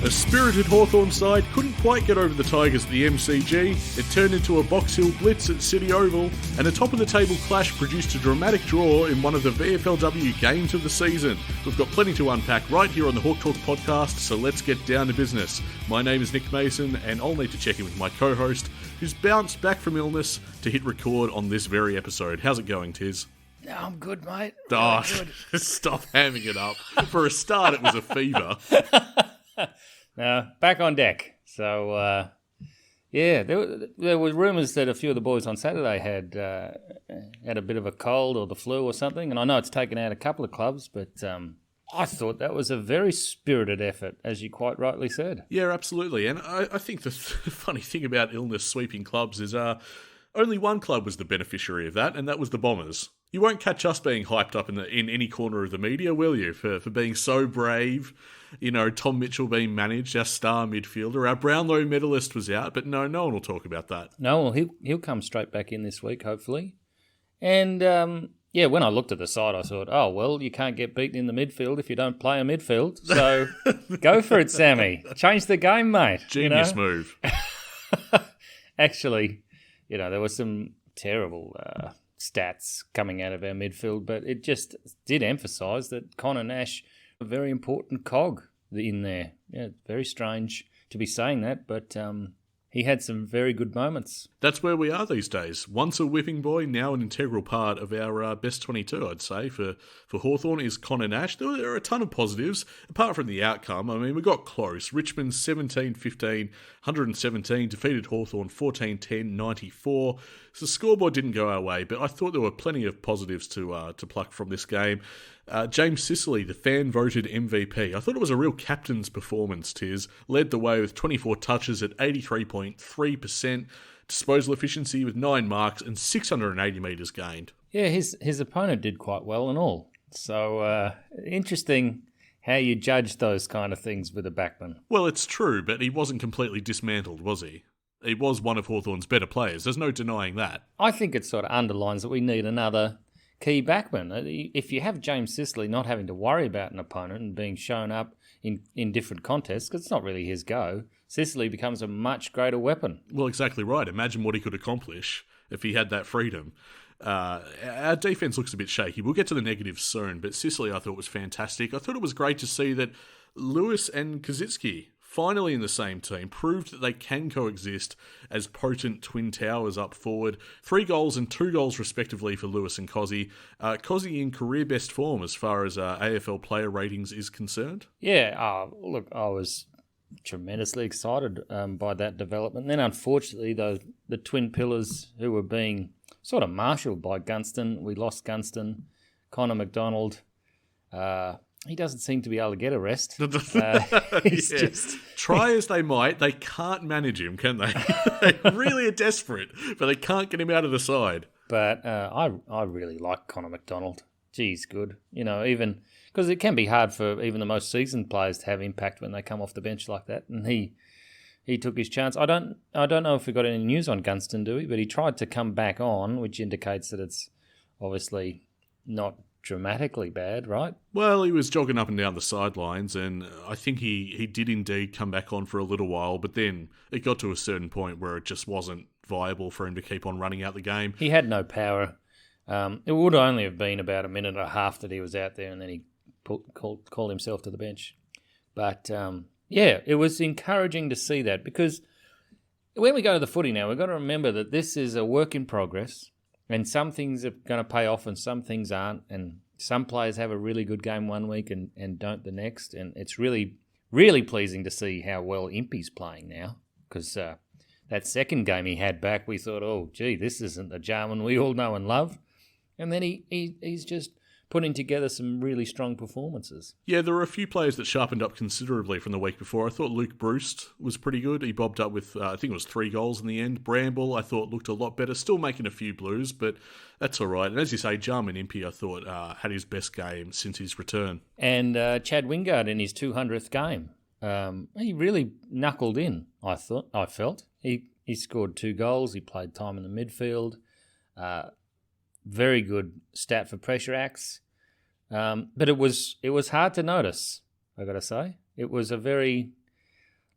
A spirited Hawthorn side couldn't quite get over the Tigers at the MCG. It turned into a Box Hill blitz at City Oval, and a top-of-the-table clash produced a dramatic draw in one of the VFLW games of the season. We've got plenty to unpack right here on the Hawk Talk podcast, so let's get down to business. My name is Nick Mason, and I'll need to check in with my co-host, who's bounced back from illness to hit record on this very episode. How's it going, Tiz? No, I'm good, mate. Oh, Good. stop hamming it up. For a start, it was a fever. Now, back on deck. So, there were rumours that a few of the boys on Saturday had a bit of a cold or the flu or something, and I know it's taken out a couple of clubs, but I thought that was a very spirited effort, as you quite rightly said. Yeah, absolutely. And I think the funny thing about illness sweeping clubs is only one club was the beneficiary of that, and that was the Bombers. You won't catch us being hyped up in any corner of the media, will you, for being so brave? You know, Tom Mitchell being managed, our star midfielder. Our Brownlow medalist was out, but no one will talk about that. No, well, he'll come straight back in this week, hopefully. And, when I looked at the side, I thought, oh, well, you can't get beaten in the midfield if you don't play a midfield. So go for it, Sammy. Change the game, mate. Genius move. Actually, there were some terrible stats coming out of our midfield, but it just did emphasise that Connor Nash, a very important cog in there. Yeah, very strange to be saying that, but he had some very good moments. That's where we are these days. Once a whipping boy, now an integral part of our best 22, I'd say, for Hawthorn is Connor Nash. There are a ton of positives, apart from the outcome. I mean, we got close. Richmond 17-15, 117, defeated Hawthorn 14-10, 94. So the scoreboard didn't go our way, but I thought there were plenty of positives to pluck from this game. James Sicily, the fan-voted MVP. I thought it was a real captain's performance, Tiz. Led the way with 24 touches at 83.3%, disposal efficiency with 9 marks and 680 metres gained. Yeah, his opponent did quite well and all. So, interesting how you judge those kind of things with a backman. Well, it's true, but he wasn't completely dismantled, was he? He was one of Hawthorn's better players. There's no denying that. I think it sort of underlines that we need another key backman. If you have James Sicily not having to worry about an opponent and being shown up in different contests, because it's not really his go, Sicily becomes a much greater weapon. Well, exactly right. Imagine what he could accomplish if he had that freedom. Our defence looks a bit shaky. We'll get to the negatives soon, but Sicily I thought was fantastic. I thought it was great to see that Lewis and Kazitsky, finally in the same team, proved that they can coexist as potent twin towers up forward. 3 goals and 2 goals respectively for Lewis and Cozzy. Cozzy in career best form as far as AFL player ratings is concerned. Yeah, look, I was tremendously excited by that development. And then unfortunately, the twin pillars who were being sort of marshalled by Gunston, we lost Gunston, Connor McDonald. He doesn't seem to be able to get a rest. Just... Try as they might, they can't manage him, can they? They really are desperate, but they can't get him out of the side. But I really like Connor McDonald. Geez, good. Even because it can be hard for even the most seasoned players to have impact when they come off the bench like that. And he took his chance. I don't know if we got any news on Gunston, do we? But he tried to come back on, which indicates that it's obviously not dramatically bad, right? Well, he was jogging up and down the sidelines, and I think he did indeed come back on for a little while, but then it got to a certain point where it just wasn't viable for him to keep on running out the game. He had no power. It would only have been about a minute and a half that he was out there, and then he called himself to the bench. But, it was encouraging to see that, because when we go to the footy now, we've got to remember that this is a work in progress. And some things are going to pay off and some things aren't. And some players have a really good game one week and don't the next. And it's really, really pleasing to see how well Impey's playing now. Because that second game he had back, we thought, oh, gee, this isn't the Jarman we all know and love. And then he's just putting together some really strong performances. Yeah, there were a few players that sharpened up considerably from the week before. I thought Luke Bruce was pretty good. He bobbed up with, I think it was 3 goals in the end. Bramble, I thought, looked a lot better. Still making a few blues, but that's all right. And as you say, Jarman Impey, I thought, had his best game since his return. And Chad Wingard in his 200th game. He really knuckled in, I felt. He scored 2 goals. He played time in the midfield. Very good stat for pressure acts. But it was hard to notice, I got to say. It was a very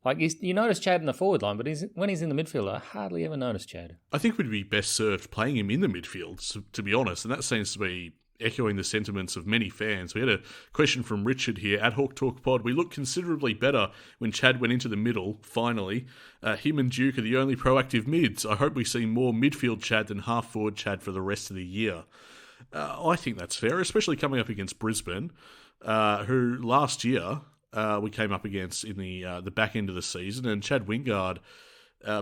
Like you notice Chad in the forward line, but when he's in the midfield, I hardly ever notice Chad. I think we'd be best served playing him in the midfield, to be honest, and that seems to be echoing the sentiments of many fans. We had a question from Richard here at Hawk Talk Pod. We looked considerably better when Chad went into the middle, finally. Him and Duke are the only proactive mids. I hope we see more midfield Chad than half-forward Chad for the rest of the year. I think that's fair, especially coming up against Brisbane, who last year we came up against in the back end of the season, and Chad Wingard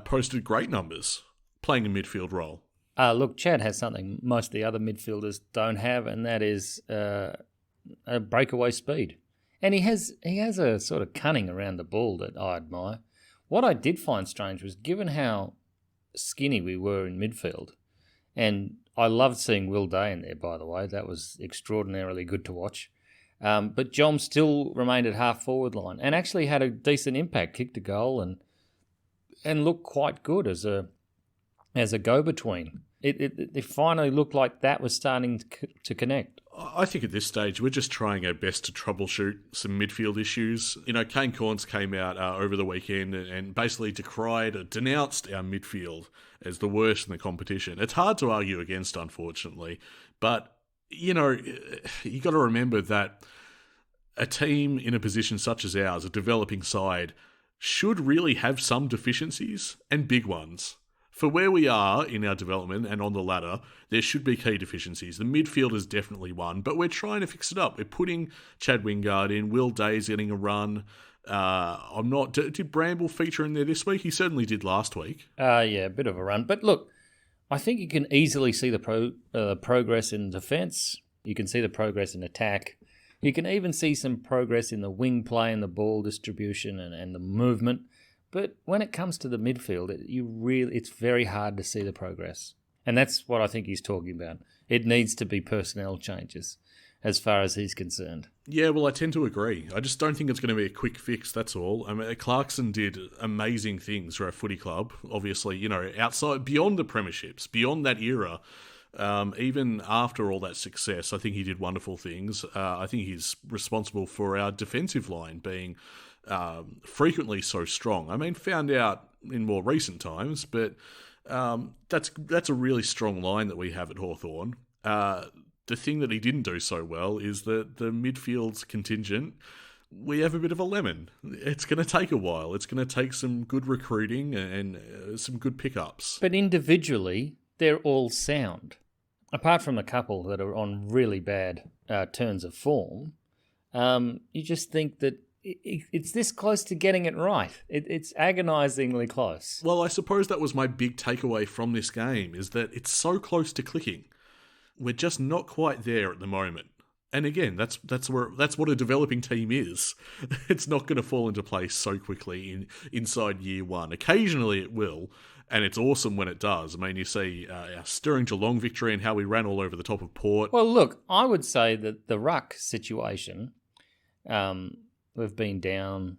posted great numbers playing a midfield role. Look, Chad has something most of the other midfielders don't have, and that is a breakaway speed. And he has a sort of cunning around the ball that I admire. What I did find strange was, given how skinny we were in midfield, and I loved seeing Will Day in there, by the way. That was extraordinarily good to watch. But Jom still remained at half-forward line and actually had a decent impact, kicked a goal and looked quite good as a go-between. It finally looked like that was starting to connect. I think at this stage we're just trying our best to troubleshoot some midfield issues. You know, Kane Corns came out over the weekend and basically denounced our midfield as the worst in the competition. It's hard to argue against, unfortunately, but you know, you got to remember that a team in a position such as ours, a developing side, should really have some deficiencies and big ones. For where we are in our development and on the ladder, there should be key deficiencies. The midfield is definitely one, but we're trying to fix it up. We're putting Chad Wingard in. Will Day's getting a run. Did Bramble feature in there this week? He certainly did last week. Yeah, a bit of a run. But look, I think you can easily see the progress in defence. You can see the progress in attack. You can even see some progress in the wing play and the ball distribution and the movement. But when it comes to the midfield, it's very hard to see the progress. And that's what I think he's talking about. It needs to be personnel changes as far as he's concerned. Yeah, well, I tend to agree. I just don't think it's going to be a quick fix, that's all. I mean, Clarkson did amazing things for our footy club, obviously, you know, outside, beyond the premierships, beyond that era. Even after all that success, I think he did wonderful things. I think he's responsible for our defensive line being frequently so strong. I mean, found out in more recent times, but that's a really strong line that we have at Hawthorn. The thing that he didn't do so well is that the midfield's contingent, we have a bit of a lemon. It's going to take a while. It's going to take some good recruiting and some good pickups. But individually, they're all sound. Apart from a couple that are on really bad turns of form, you just think that it's this close to getting it right. It's agonisingly close. Well, I suppose that was my big takeaway from this game, is that it's so close to clicking. We're just not quite there at the moment. And again, that's what a developing team is. It's not going to fall into place so quickly inside year one. Occasionally it will, and it's awesome when it does. I mean, you see our stirring Geelong victory and how we ran all over the top of Port. Well, look, I would say that the ruck situation, we've been down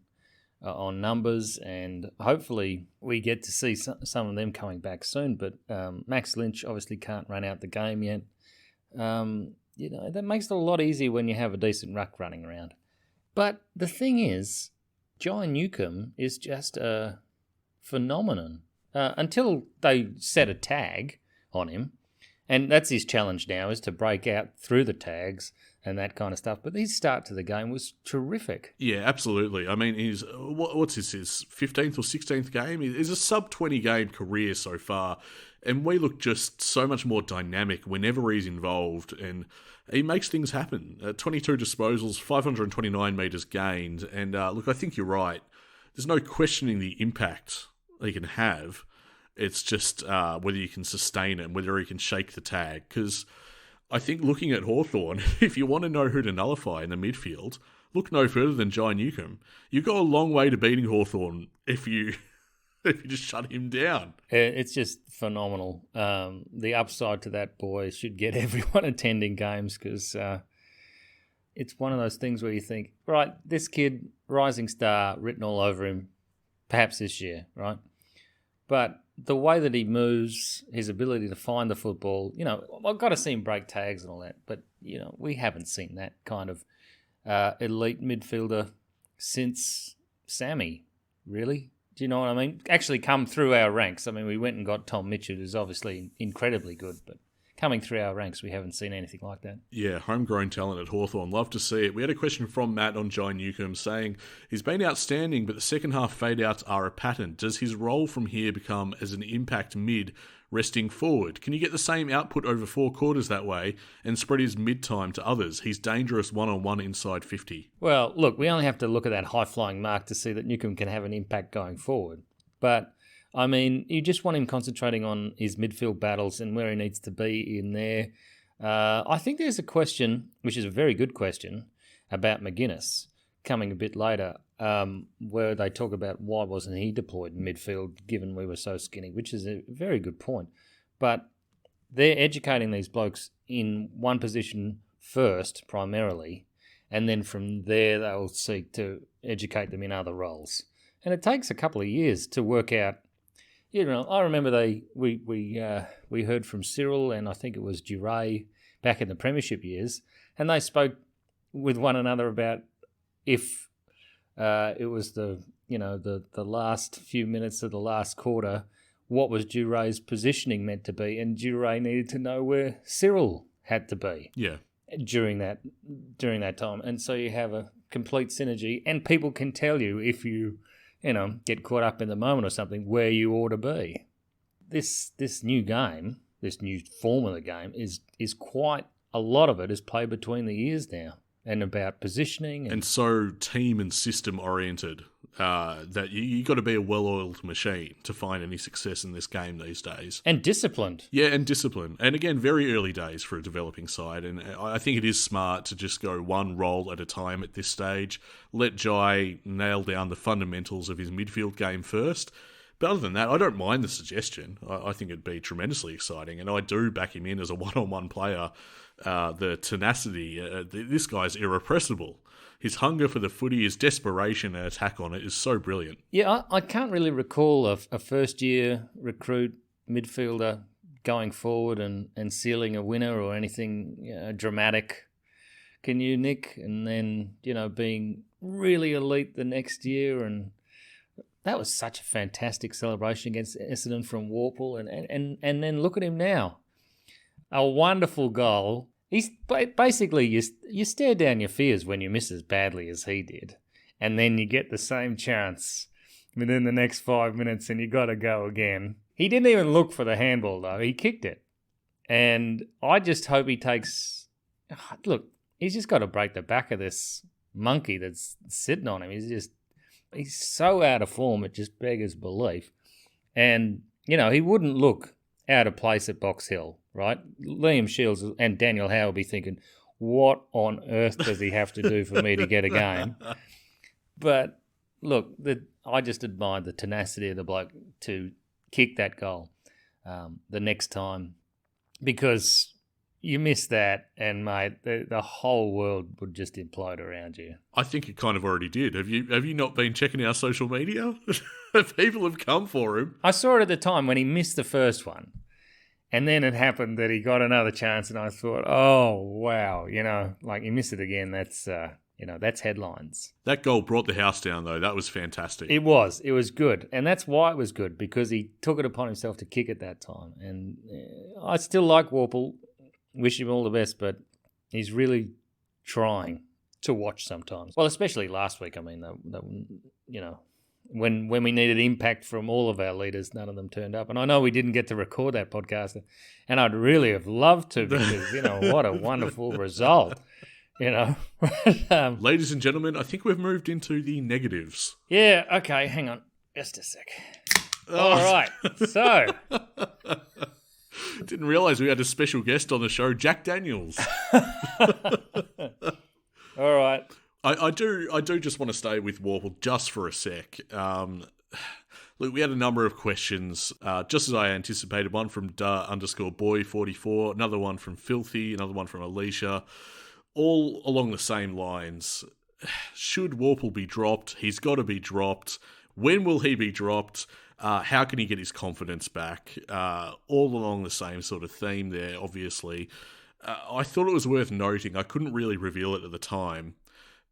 on numbers, and hopefully we get to see some of them coming back soon. But Max Lynch obviously can't run out the game yet. You know, that makes it a lot easier when you have a decent ruck running around. But the thing is, Jai Newcombe is just a phenomenon until they set a tag on him. And that's his challenge now, is to break out through the tags and that kind of stuff. But his start to the game was terrific. Yeah, absolutely. I mean, his 15th or 16th game? He's a sub-20 game career so far. And we look just so much more dynamic whenever he's involved. And he makes things happen. 22 disposals, 529 metres gained. And look, I think you're right. There's no questioning the impact he can have. It's just whether you can sustain it and whether he can shake the tag. Because I think looking at Hawthorn, if you want to know who to nullify in the midfield, look no further than Jai Newcombe. You've got a long way to beating Hawthorn if you just shut him down. It's just phenomenal. The upside to that boy should get everyone attending games, because it's one of those things where you think, right, this kid, rising star, written all over him, perhaps this year, right? But the way that he moves, his ability to find the football, you know, I've got to see him break tags and all that, but, you know, we haven't seen that kind of elite midfielder since Sammy, really? Do you know what I mean? Actually come through our ranks. I mean, we went and got Tom Mitchell, who's obviously incredibly good, but coming through our ranks, we haven't seen anything like that. Yeah, homegrown talent at Hawthorn. Love to see it. We had a question from Matt on Jai Newcomb saying, he's been outstanding, but the second half fade-outs are a pattern. Does his role from here become as an impact mid, resting forward? Can you get the same output over 4 quarters that way and spread his mid-time to others? He's dangerous one-on-one inside 50. Well, look, we only have to look at that high-flying mark to see that Newcomb can have an impact going forward. But, I mean, you just want him concentrating on his midfield battles and where he needs to be in there. I think there's a question, which is a very good question, about McGuinness coming a bit later, where they talk about why wasn't he deployed in midfield given we were so skinny, which is a very good point. But they're educating these blokes in one position first, primarily, and then from there they'll seek to educate them in other roles. And it takes a couple of years to work out. You know, I remember we heard from Cyril and I think it was Duray back in the premiership years, and they spoke with one another about if it was the last few minutes of the last quarter, what was Duray's positioning meant to be, and Duray needed to know where Cyril had to be. Yeah. During that time, and so you have a complete synergy, and people can tell you if you get caught up in the moment or something where you ought to be. This new game, this new form of the game is quite a lot of it is played between the ears now. And about positioning. And so team and system oriented, that you got to be a well-oiled machine to find any success in this game these days. And disciplined. Yeah, and disciplined. And again, very early days for a developing side. And I think it is smart to just go one role at a time at this stage. Let Jai nail down the fundamentals of his midfield game first. But other than that, I don't mind the suggestion. I think it'd be tremendously exciting. And I do back him in as a one-on-one player. The tenacity, this guy's irrepressible. His hunger for the footy, his desperation and attack on it is so brilliant. Yeah, I can't really recall a first-year recruit midfielder going forward and sealing a winner or anything dramatic. Can you, Nick? And then, being really elite the next year, and that was such a fantastic celebration against Essendon from Warple, and then look at him now. A wonderful goal. He's basically, you stare down your fears when you miss as badly as he did. And then you get the same chance within the next 5 minutes and you got to go again. He didn't even look for the handball, though. He kicked it. And I just hope he takes... Look, he's just got to break the back of this monkey that's sitting on him. He's so out of form, it just beggars belief. And, he wouldn't look out of place at Box Hill, right? Liam Shields and Daniel Howe will be thinking, what on earth does he have to do for me to get a game? But look, I just admired the tenacity of the bloke to kick that goal the next time, because you miss that and, mate, the whole world would just implode around you. I think it kind of already did. Have you not been checking our social media? People have come for him. I saw it at the time when he missed the first one. And then it happened that he got another chance, and I thought, oh, wow, he missed it again. That's, that's headlines. That goal brought the house down, though. That was fantastic. It was good. And that's why it was good, because he took it upon himself to kick at that time. And I still like Warple. Wish him all the best, but he's really trying to watch sometimes. Well, especially last week. I mean, when we needed impact from all of our leaders, none of them turned up. And I know we didn't get to record that podcast, and I'd really have loved to, because, what a wonderful result, Ladies and gentlemen, I think we've moved into the negatives. Yeah, okay, hang on. Just a sec. All right, so... Didn't realise we had a special guest on the show, Jack Daniels. All right. I do just want to stay with Warple just for a sec. Look, we had a number of questions, just as I anticipated. One from _boy44, another one from Filthy, another one from Alicia, all along the same lines. Should Warple be dropped? He's got to be dropped. When will he be dropped? How can he get his confidence back? All along the same sort of theme there, obviously. I thought it was worth noting. I couldn't really reveal it at the time,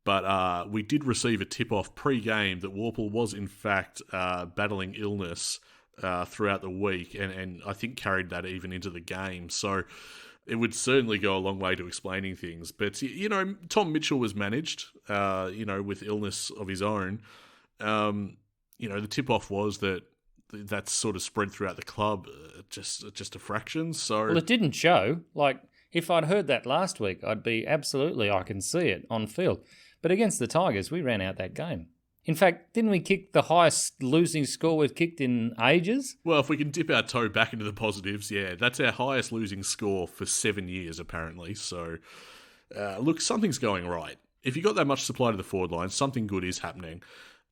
But we did receive a tip-off pre-game that Worpel was in fact battling illness throughout the week, and I think carried that even into the game. So it would certainly go a long way to explaining things. But, Tom Mitchell was managed, with illness of his own. The tip-off was that that's sort of spread throughout the club, just a fraction. So Well, it didn't show. Like, if I'd heard that last week, I'd be absolutely, I can see it on field. But against the Tigers, we ran out that game. In fact, didn't we kick the highest losing score we've kicked in ages? Well, if we can dip our toe back into the positives, yeah, that's our highest losing score for 7 years, apparently. So, look, something's going right. If you got that much supply to the forward line, something good is happening.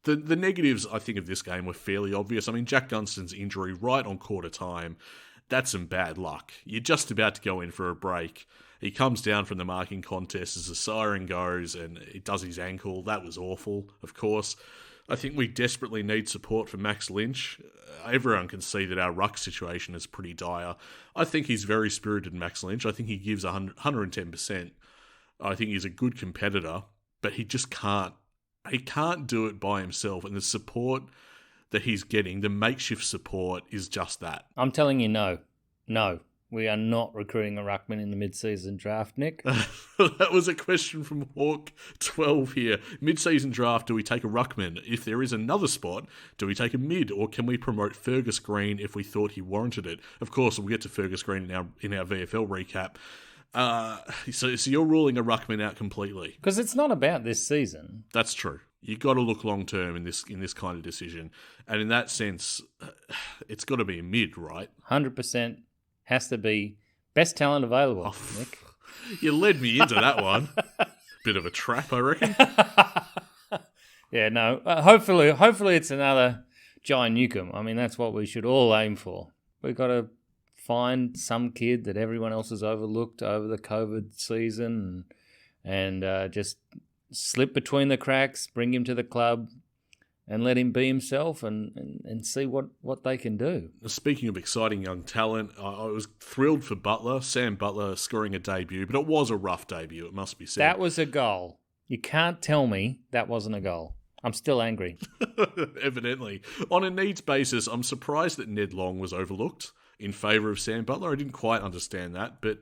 The negatives, I think, of this game were fairly obvious. I mean, Jack Gunston's injury right on quarter time, that's some bad luck. You're just about to go in for a break. He comes down from the marking contest as the siren goes and he does his ankle. That was awful, of course. I think we desperately need support for Max Lynch. Everyone can see that our ruck situation is pretty dire. I think he's very spirited, Max Lynch. I think he gives 110%. I think he's a good competitor, but he just can't. He can't do it by himself, and the support that he's getting, the makeshift support, is just that. I'm telling you, no. We are not recruiting a ruckman in the mid-season draft, Nick. That was a question from Hawk12 here. Mid-season draft, do we take a ruckman? If there is another spot, do we take a mid, or can we promote Fergus Green if we thought he warranted it? Of course, we'll get to Fergus Green in our VFL recap. So you're ruling a ruckman out completely? Because it's not about this season. That's true. You got to look long term in this kind of decision, and in that sense, it's got to be a mid, right? 100% has to be best talent available. Nick, you led me into that one. Bit of a trap, I reckon. Yeah, no. Hopefully, it's another Jai Newcomb. I mean, that's what we should all aim for. We've got to find some kid that everyone else has overlooked over the COVID season and just slip between the cracks, bring him to the club and let him be himself and see what they can do. Speaking of exciting young talent, I was thrilled for Butler, Sam Butler scoring a debut, but it was a rough debut, it must be said. That was a goal. You can't tell me that wasn't a goal. I'm still angry. Evidently. On a needs basis, I'm surprised that Ned Long was overlooked in favour of Sam Butler. I didn't quite understand that, but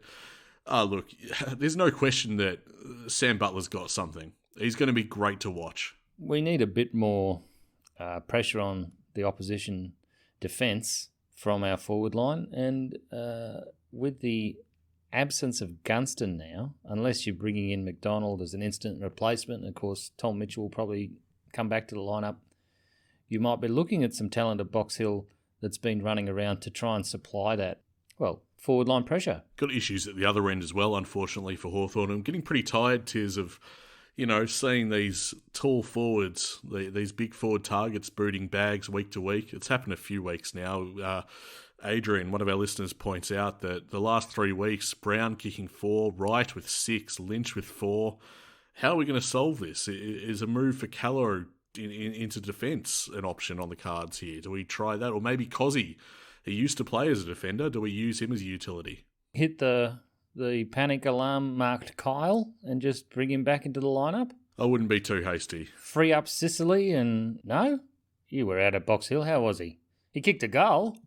look, there's no question that Sam Butler's got something. He's going to be great to watch. We need a bit more pressure on the opposition defence from our forward line, and with the absence of Gunston now, unless you're bringing in McDonald as an instant replacement, and of course Tom Mitchell will probably come back to the lineup, you might be looking at some talent at Box Hill that's been running around to try and supply that, forward line pressure. Got issues at the other end as well, unfortunately, for Hawthorn. I'm getting pretty tired, Tiz, of seeing these tall forwards, these big forward targets booting bags week to week. It's happened a few weeks now. Adrian, one of our listeners, points out that the last 3 weeks, Brown kicking 4, Wright with 6, Lynch with 4. How are we going to solve this? Is a move for Callow into defence an option on the cards here? Do we try that? Or maybe Cozzy, he used to play as a defender. Do we use him as a utility? Hit the panic alarm marked Kyle and just bring him back into the lineup? I wouldn't be too hasty. Free up Sicily and... No? You were out at Box Hill. How was he? He kicked a goal.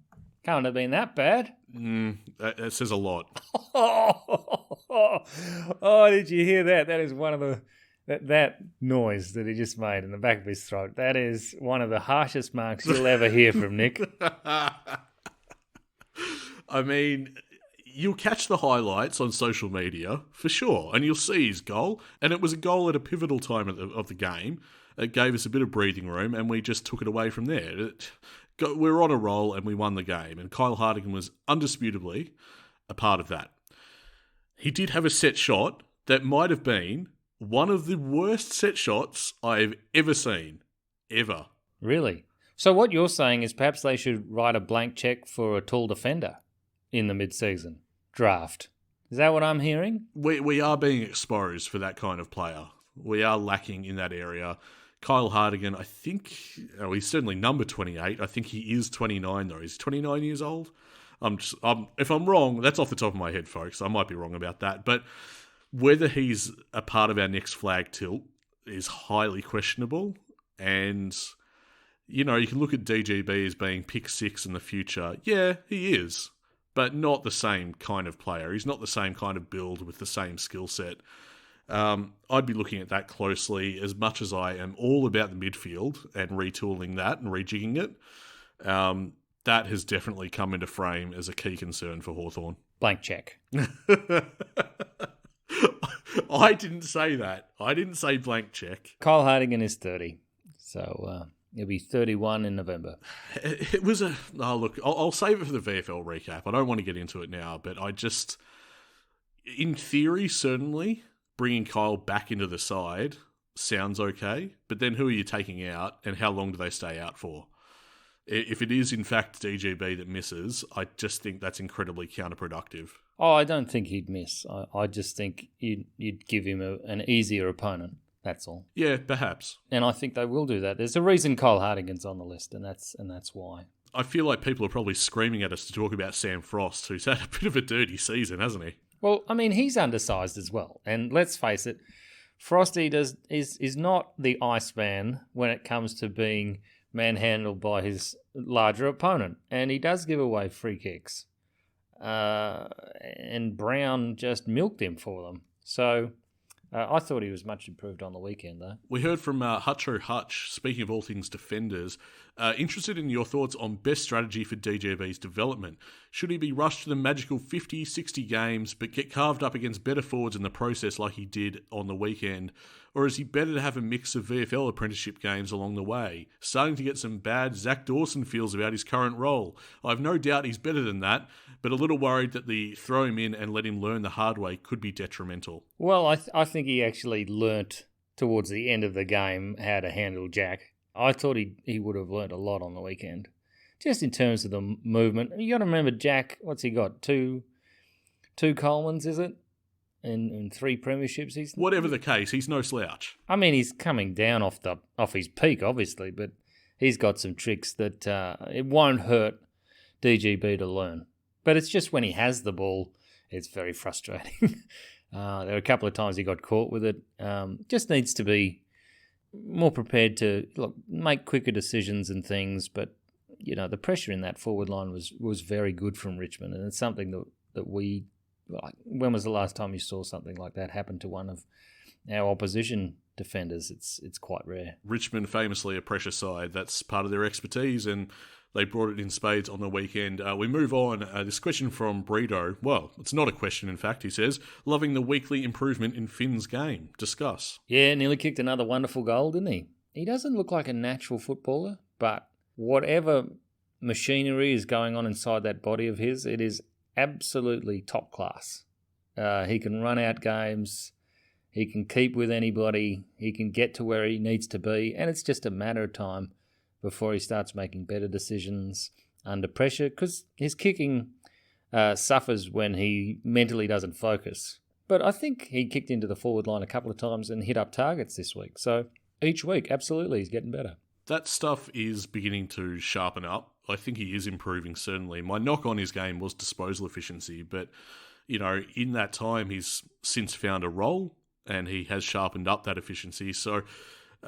Can't have been that bad. That says a lot. Oh, did you hear that? That is one of the... That noise that he just made in the back of his throat, that is one of the harshest marks you'll ever hear from Nick. I mean, you'll catch the highlights on social media, for sure, and you'll see his goal. And it was a goal at a pivotal time of the game. It gave us a bit of breathing room, and we just took it away from there. We were on a roll, and we won the game. And Kyle Hartigan was undisputably a part of that. He did have a set shot that might have been one of the worst set shots I've ever seen. Ever. Really? So what you're saying is perhaps they should write a blank check for a tall defender in the mid-season draft. Is that what I'm hearing? We are being exposed for that kind of player. We are lacking in that area. Kyle Hartigan, I think, he's certainly number 28. I think he is 29 though. He's 29 years old. If I'm wrong, that's off the top of my head, folks. I might be wrong about that. But whether he's a part of our next flag tilt, is highly questionable. And, you can look at DGB as being pick 6 in the future. Yeah, he is, but not the same kind of player. He's not the same kind of build with the same skill set. I'd be looking at that closely as much as I am all about the midfield and retooling that and rejigging it. That has definitely come into frame as a key concern for Hawthorn. Blank check. I didn't say that. I didn't say blank check. Kyle Hartigan is 30, so he'll be 31 in November. It was look, I'll save it for the VFL recap. I don't want to get into it now, but I just, in theory, certainly, bringing Kyle back into the side sounds okay, but then who are you taking out and how long do they stay out for? If it is, in fact, DGB that misses, I just think that's incredibly counterproductive. Oh, I don't think he'd miss. I just think you'd give him an easier opponent. That's all. Yeah, perhaps. And I think they will do that. There's a reason Kyle Hartigan's on the list, and that's why. I feel like people are probably screaming at us to talk about Sam Frost, who's had a bit of a dirty season, hasn't he? Well, I mean, he's undersized as well. And let's face it, Frosty is not the Iceman when it comes to being manhandled by his larger opponent. And he does give away free kicks. And Brown just milked him for them. So I thought he was much improved on the weekend, though. We heard from Hutcho Hutch, speaking of all things defenders, interested in your thoughts on best strategy for DGB's development. Should he be rushed to the magical 50, 60 games, but get carved up against better forwards in the process like he did on the weekend? Or is he better to have a mix of VFL apprenticeship games along the way? Starting to get some bad Zach Dawson feels about his current role. I've no doubt he's better than that, but a little worried that the throw him in and let him learn the hard way could be detrimental. Well, I think he actually learnt towards the end of the game how to handle Jack. I thought he would have learnt a lot on the weekend. Just in terms of the movement. You got to remember Jack, what's he got? Two Colemans, is it? In 3 premierships. Whatever the case, he's no slouch. I mean, he's coming down off his peak, obviously, but he's got some tricks that it won't hurt DGB to learn. But it's just when he has the ball, it's very frustrating. There were a couple of times he got caught with it. Just needs to be more prepared to make quicker decisions and things. But the pressure in that forward line was very good from Richmond, and it's something that we. When was the last time you saw something like that happen to one of our opposition defenders? It's quite rare. Richmond, famously a pressure side, that's part of their expertise, and they brought it in spades on the weekend. We move on. This question from Bredo. Well, it's not a question, in fact, he says. Loving the weekly improvement in Finn's game. Discuss. Yeah, nearly kicked another wonderful goal, didn't he? He doesn't look like a natural footballer, but whatever machinery is going on inside that body of his, it is absolutely top class. He can run out games. He can keep with anybody. He can get to where he needs to be. And it's just a matter of time before he starts making better decisions under pressure, because his kicking suffers when he mentally doesn't focus. But I think he kicked into the forward line a couple of times and hit up targets this week. So each week, absolutely, he's getting better. That stuff is beginning to sharpen up. I think he is improving, certainly. My knock on his game was disposal efficiency, but, in that time, he's since found a role and he has sharpened up that efficiency. So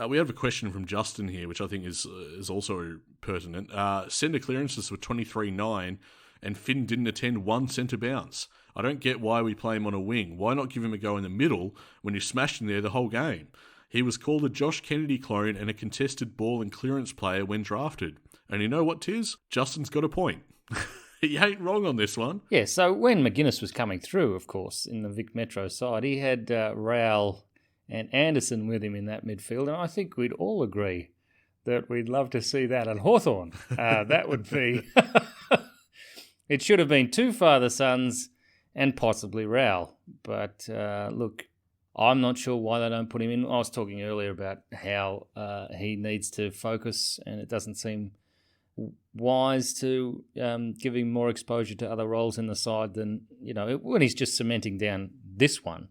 we have a question from Justin here, which I think is also pertinent. Centre clearances were 23-9 and Finn didn't attend one centre bounce. I don't get why we play him on a wing. Why not give him a go in the middle when you smashed him there the whole game? He was called a Josh Kennedy clone and a contested ball and clearance player when drafted. And you know what, Tiz? Justin's got a point. He ain't wrong on this one. Yeah, so when McGuinness was coming through, of course, in the Vic Metro side, he had Rowell and Anderson with him in that midfield, and I think we'd all agree that we'd love to see that at Hawthorn. That would be... It should have been 2 father sons and possibly Rowell. But look, I'm not sure why they don't put him in. I was talking earlier about how he needs to focus, and it doesn't seem wise to give him more exposure to other roles in the side than, when he's just cementing down this one.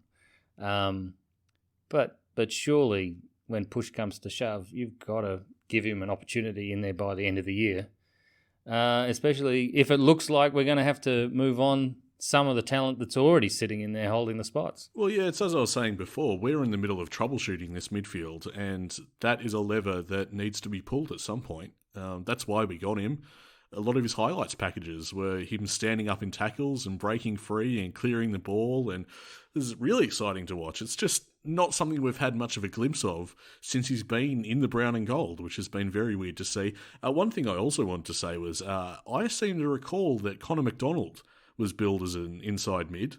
But surely when push comes to shove, you've got to give him an opportunity in there by the end of the year, especially if it looks like we're going to have to move on some of the talent that's already sitting in there holding the spots. Well, yeah, it's as I was saying before, we're in the middle of troubleshooting this midfield, and that is a lever that needs to be pulled at some point. That's why we got him. A lot of his highlights packages were him standing up in tackles and breaking free and clearing the ball, and this is really exciting to watch. It's just not something we've had much of a glimpse of since he's been in the brown and gold, which has been very weird to see. One thing I also wanted to say was I seem to recall that Connor McDonald was billed as an inside mid,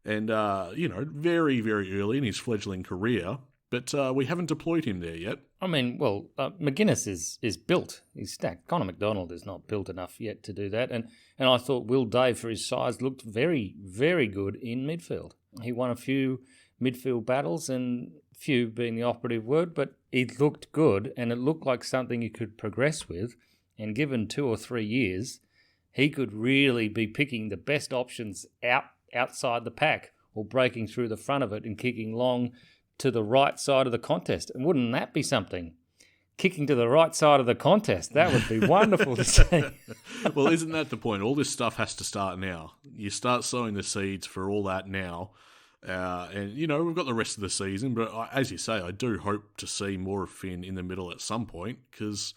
and, very, very early in his fledgling career, but we haven't deployed him there yet. I mean, well, McGuinness is built. He's stacked. Connor McDonald is not built enough yet to do that. And I thought Will Dave, for his size, looked very, very good in midfield. He won a few midfield battles, and few being the operative word, but he looked good, and it looked like something you could progress with. And given 2 or 3 years, he could really be picking the best options outside the pack or breaking through the front of it and kicking long to the right side of the contest. And wouldn't that be something? Kicking to the right side of the contest. That would be wonderful to see. Well, isn't that the point? All this stuff has to start now. You start sowing the seeds for all that now. And, we've got the rest of the season. But as you say, I do hope to see more of Finn in the middle at some point, because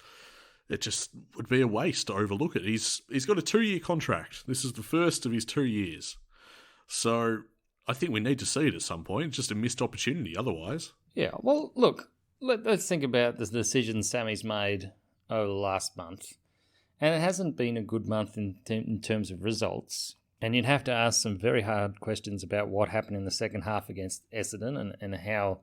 it just would be a waste to overlook it. He's got a 2-year contract. This is the first of his 2 years. So I think we need to see it at some point. It's just a missed opportunity otherwise. Yeah, well, look, let's think about the decisions Sammy's made over the last month. And it hasn't been a good month in terms of results. And you'd have to ask some very hard questions about what happened in the second half against Essendon and how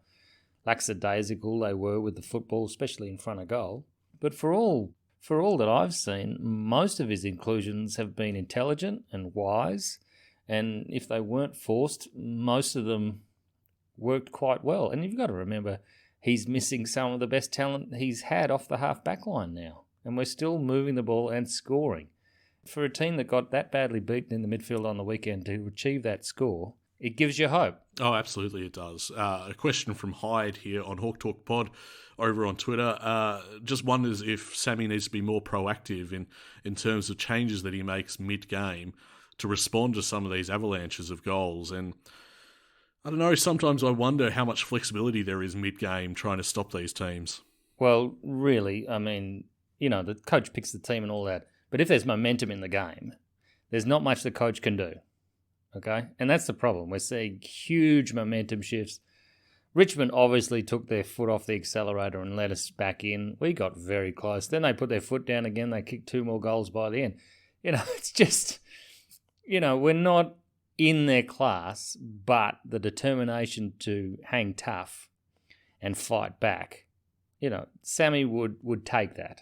lackadaisical they were with the football, especially in front of goal. But for all that I've seen, most of his inclusions have been intelligent and wise. And if they weren't forced, most of them worked quite well. And you've got to remember, he's missing some of the best talent he's had off the half-back line now. And we're still moving the ball and scoring. For a team that got that badly beaten in the midfield on the weekend to achieve that score, it gives you hope. Oh, absolutely it does. A question from Hyde here on Hawk Talk Pod over on Twitter. Just wonders if Sammy needs to be more proactive in terms of changes that he makes mid-game to respond to some of these avalanches of goals. And I don't know, sometimes I wonder how much flexibility there is mid-game trying to stop these teams. Well, really, I mean, the coach picks the team and all that. But if there's momentum in the game, there's not much the coach can do. Okay? And that's the problem. We're seeing huge momentum shifts. Richmond obviously took their foot off the accelerator and let us back in. We got very close. Then they put their foot down again. They kicked 2 more goals by the end. It's just, we're not in their class, but the determination to hang tough and fight back, Sammy would take that.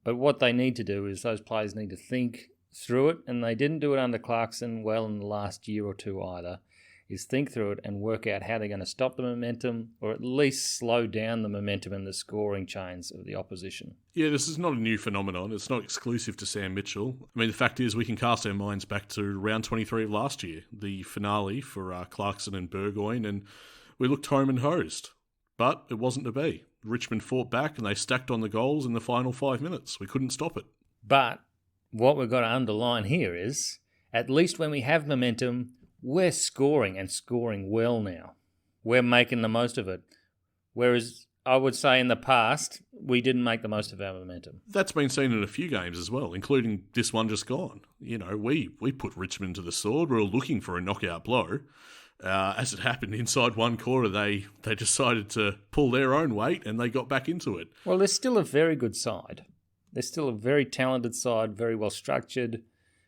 But what they need to do is those players need to think through it, and they didn't do it under Clarkson well in the last year or two either, is think through it and work out how they're going to stop the momentum or at least slow down the momentum and the scoring chains of the opposition. Yeah, this is not a new phenomenon. It's not exclusive to Sam Mitchell. I mean, the fact is we can cast our minds back to round 23 of last year, the finale for Clarkson and Burgoyne, and we looked home and hosed. But it wasn't to be. Richmond fought back and they stacked on the goals in the final 5 minutes. We couldn't stop it. But what we've got to underline here is, at least when we have momentum, we're scoring and scoring well now. We're making the most of it. Whereas I would say in the past, we didn't make the most of our momentum. That's been seen in a few games as well, including this one just gone. We put Richmond to the sword. We were looking for a knockout blow. As it happened, inside one quarter, they decided to pull their own weight and they got back into it. Well, they're still a very good side. They're still a very talented side, very well structured,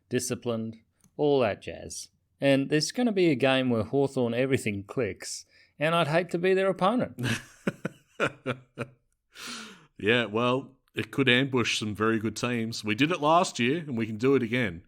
disciplined, all that jazz. And there's going to be a game where Hawthorn everything clicks, and I'd hate to be their opponent. Yeah, well, it could ambush some very good teams. We did it last year, and we can do it again.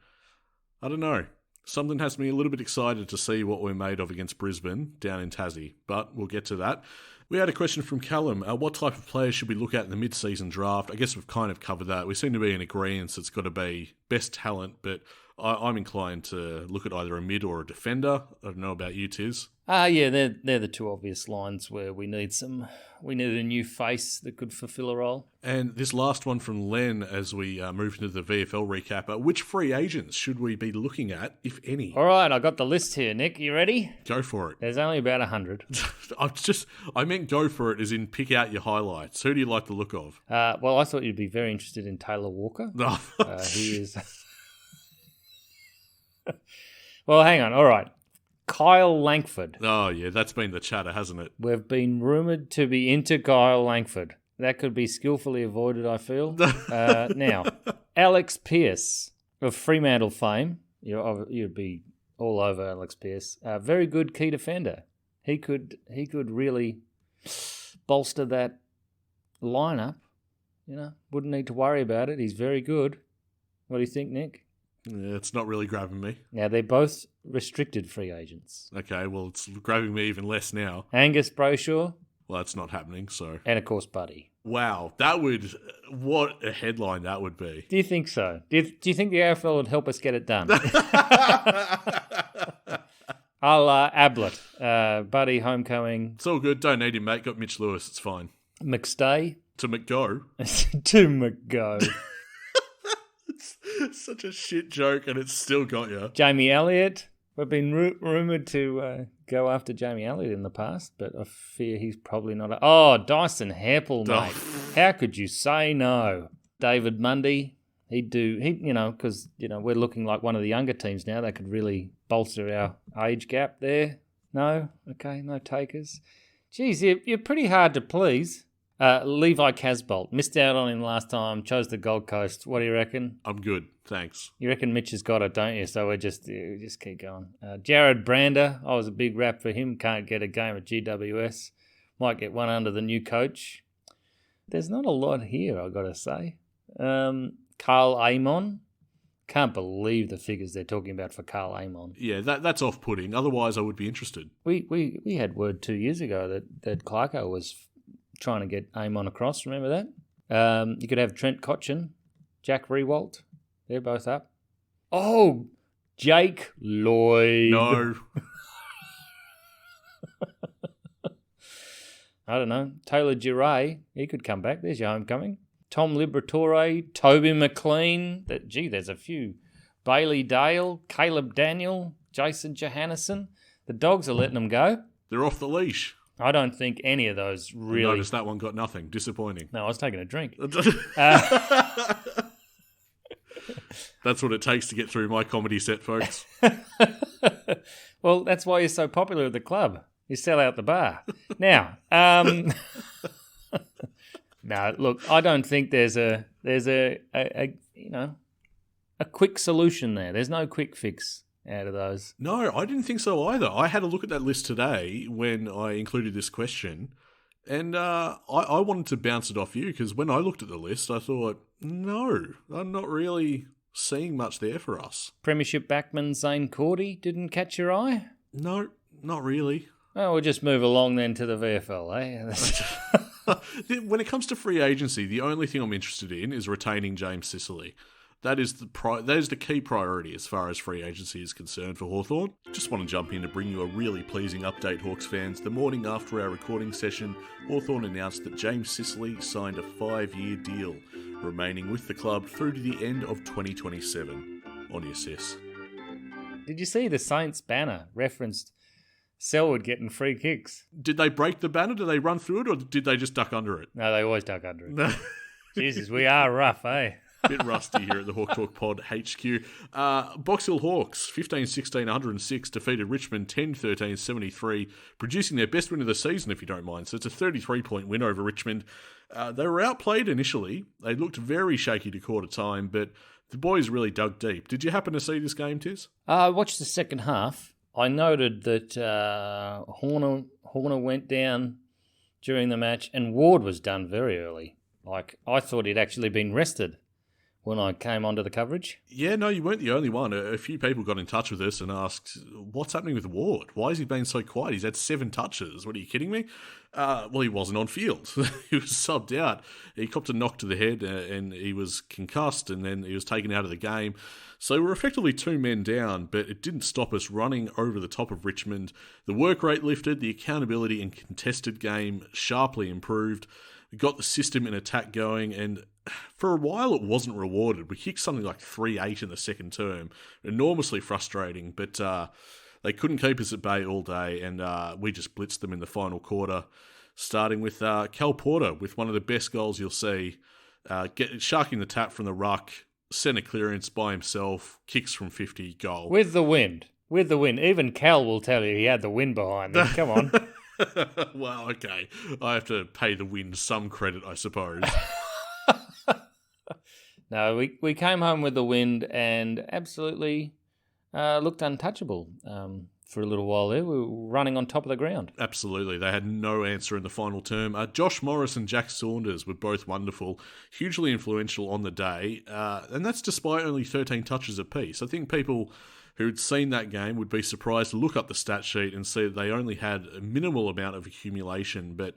I don't know. Something has me a little bit excited to see what we're made of against Brisbane down in Tassie, but we'll get to that. We had a question from Callum. What type of players should we look at in the mid-season draft? I guess we've kind of covered that. We seem to be in agreement it's got to be best talent, but I'm inclined to look at either a mid or a defender. I don't know about you, Tiz. Yeah, they're the two obvious lines where we need a new face that could fulfill a role. And this last one from Len as we move into the VFL recap. Which free agents should we be looking at, if any? All right, I got the list here, Nick. You ready? Go for it. There's only about 100. I meant go for it as in pick out your highlights. Who do you like the look of? Well, I thought you'd be very interested in Taylor Walker. No. He is... Well, hang on. All right. Kyle Langford. Oh, yeah, that's been the chatter, hasn't it? We've been rumoured to be into Kyle Langford. That could be skillfully avoided, I feel. Now, Alex Pearce of Fremantle fame. You'd be all over Alex Pearce. Very good key defender. He could really bolster that lineup. Wouldn't need to worry about it. He's very good. What do you think, Nick? Yeah, it's not really grabbing me. Now, they're both restricted free agents. Okay, well, it's grabbing me even less now. Angus Brayshaw. Well, that's not happening, so... And, of course, Buddy. Wow, what a headline that would be. Do you think so? Do you think the AFL would help us get it done? I'll Ablett. Buddy, homecoming. It's all good. Don't need him, mate. Got Mitch Lewis. It's fine. McStay. To McGo. To McGo. It's such a shit joke, and it's still got you. Jamie Elliott. We've been rumoured to go after Jamie Elliott in the past, but I fear he's probably not. Dyson Heppel, mate. How could you say no? David Mundy. Because we're looking like one of the younger teams now. They could really bolster our age gap there. No? Okay, no takers. Geez, you're pretty hard to please. Levi Casbolt. Missed out on him last time. Chose the Gold Coast. What do you reckon? I'm good. Thanks. You reckon Mitch has got it, don't you? So we just keep going. Jared Brander. I was a big rap for him. Can't get a game at GWS. Might get one under the new coach. There's not a lot here, I've got to say. Carl Amon. Can't believe the figures they're talking about for Carl Amon. Yeah, that's off-putting. Otherwise, I would be interested. We had word 2 years ago that Clarko was trying to get Amon across. Remember that? You could have Trent Cotchin, Jack Rewalt. They're both up. Oh, Jake Lloyd. No. I don't know. Taylor Giray, he could come back. There's your homecoming. Tom Liberatore, Toby McLean. There's a few. Bailey Dale, Caleb Daniel, Jason Johannesson. The Dogs are letting them go. They're off the leash. I don't think any of those really... I noticed that one got nothing. Disappointing. No, I was taking a drink. That's what it takes to get through my comedy set, folks. Well, that's why you're so popular at the club. You sell out the bar. Now, no, look, I don't think there's a quick solution there. There's no quick fix out of those. No, I didn't think so either. I had a look at that list today when I included this question, and I wanted to bounce it off you because when I looked at the list, I thought, no, I'm not really seeing much there for us. Premiership backman Zane Cordy didn't catch your eye? No, not really. Oh, we'll just move along then to the VFL, eh? When it comes to free agency, the only thing I'm interested in is retaining James Sicily. That is the key priority as far as free agency is concerned for Hawthorn. Just want to jump in to bring you a really pleasing update, Hawks fans. The morning after our recording session, Hawthorn announced that James Sicily signed a 5-year deal, remaining with the club through to the end of 2027. On your sis. Did you see the Saints banner referenced Selwood getting free kicks? Did they break the banner? Did they run through it, or did they just duck under it? No, they always duck under it. Jesus, we are rough, eh? Bit rusty here at the Hawk Talk Pod HQ. Box Hill Hawks, 15-16, 106, defeated Richmond 10-13, 73, producing their best win of the season, if you don't mind. So it's a 33-point win over Richmond. They were outplayed initially. They looked very shaky to quarter time, but the boys really dug deep. Did you happen to see this game, Tiz? I watched the second half. I noted that Horner went down during the match, and Ward was done very early. Like, I thought he'd actually been rested when I came onto the coverage. Yeah, no, you weren't the only one. A few people got in touch with us and asked, what's happening with Ward? Why has he been so quiet? He's had 7 touches. What, are you kidding me? Well, he wasn't on field. He was subbed out. He copped a knock to the head and he was concussed, and then he was taken out of the game. So we're effectively 2 men down, but it didn't stop us running over the top of Richmond. The work rate lifted, the accountability and contested game sharply improved. We got the system in attack going, and for a while it wasn't rewarded. We kicked something like 3-8 in the second term. Enormously frustrating, but they couldn't keep us at bay all day, and we just blitzed them in the final quarter, starting with Cal Porter with one of the best goals you'll see, sharking the tap from the ruck, centre clearance by himself, kicks from 50, goal. With the wind. Even Cal will tell you he had the wind behind him. Come on. Well, okay. I have to pay the wind some credit, I suppose. No, we came home with the wind and absolutely looked untouchable for a little while there. We were running on top of the ground. Absolutely. They had no answer in the final term. Josh Morris and Jack Saunders were both wonderful, hugely influential on the day, and that's despite only 13 touches apiece. I think people who'd seen that game would be surprised to look up the stat sheet and see that they only had a minimal amount of accumulation, but